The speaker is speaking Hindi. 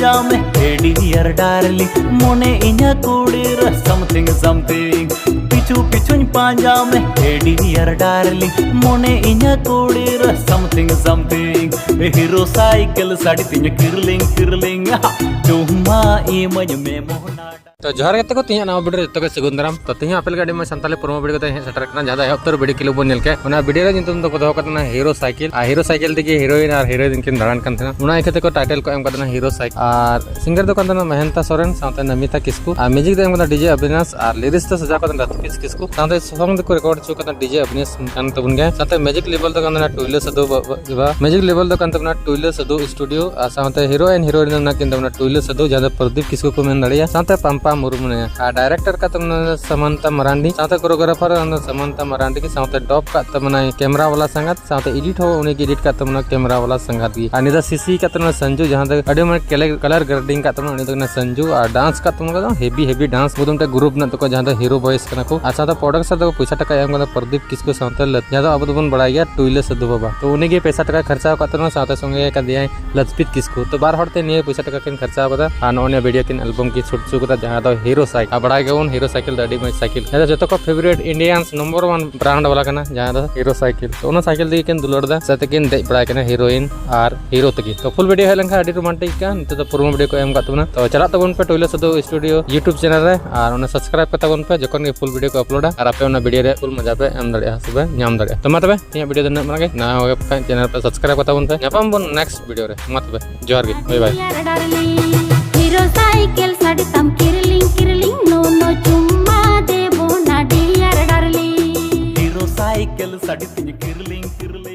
पांजा में हे डियर डार्लिंग मोने इन्या कुड़ीर समथिंग समथिंग पिछु पिछुन पांजा में हे डियर डार्लिंग मोने इन्या कुड़ीर something something hero cycle sari तिन किरलिंग किरलिंग चुम्मा इमज में मोहना तो जोहार गते को तिहा नवा वीडियो जतो के सगुन दाराम तो तिहा अपल गाड़ी में संताली प्रोमो वीडियो ते सेटर करना ज्यादा हफ्तर वीडियो किलो बन नेल के ओना वीडियो रे नितुम तो दो कतना हीरो साइकिल दिगे हीरोइन और हीरोइन किन दारान कान थना ओना इखते को टाइटल को एम कतना हीरो साइकिल और सिंगर दो कतना महंता सोरेन साथे नमिता किस्कू और म्यूजिक दे एम कतना डीजे अविनाश और लिरिक्स तो सजा कतना रतपिस किस्कू साथे सॉन्ग को रिकॉर्ड छु कतना डीजे अविनाश कान तबन गए साथे म्यूजिक लेवल तो कतना टुइले सदो म्यूजिक लेवल तो कतना टुइले सदो स्टूडियो और साथे हीरोइन हीरोइन ना किन तबना टुइले सदो ज्यादा प्रदीप किस्कू को मेन दड़िया साथे पंपा मुर्मु ने डायरेक्टर का तुमने समंता मरांडी साथे कोरियोग्राफर समंता मरांडी की साथे डॉप का तुमने कैमरा वाला संगत साथे एडिट हो उन्हें एडिट का तुमने कैमरा वाला संगत की अनिदा सीसी का तुमने संजू जहां तक अडे में कलर ग्रेडिंग का तुमने उन्हें संजू और डांस का तुमने हेवी डांस बुदुम टे ग्रुप न तो जहां जहाँ हीरो बॉयज कना को अच्छा तो प्रोडक्शन तो पैसा टका एम प्रदीप किसको साथे ज्यादा अब तो बड़ा गया टुइले सदु बाबा तो उन्हें पैसा टका खर्चा का तुमने साथे संगे का दिया लजपीत किसको तो बार हड़ते नहीं पैसा टका किन खर्चा होता और नोने वीडियो किन एल्बम की शूट चुका जहां तो हीरो साइकिल बड़ा गए हीरो साइकिल अड़ी मज साइकिल जो को फेवरेट इंडियंस नंबर 1 ब्रांड वाला कना जहां हीरो साइकिल तो ओना साइकिल दी किन दुलड़ दा साथे किन दे बड़ा कना हीरोइन और हीरो तकी तो फुल वीडियो हेलन का अड़ी रोमांटिक का तो पूर्ण वीडियो को एम का तुना तो चला तबन पे टोइले सदो स्टूडियो YouTube चैनल रे और ओना सब्सक्राइब करता बन पे जखन के फुल वीडियो को अपलोड और आपे ओना वीडियो रे फुल मजा पे एम दड़िया सबे नाम दड़िया तो मतबे ये वीडियो दन मागे ना हो चैनल पे सब्सक्राइब करता बन पे नापम बन नेक्स्ट वीडियो रे मतबे जोहार गे bye bye hero cycle sari तम किरलिंग किरलिंग नो नो चुम्मा देबो ना dear darling hero cycle sari तिन किरलिंग किरलिंग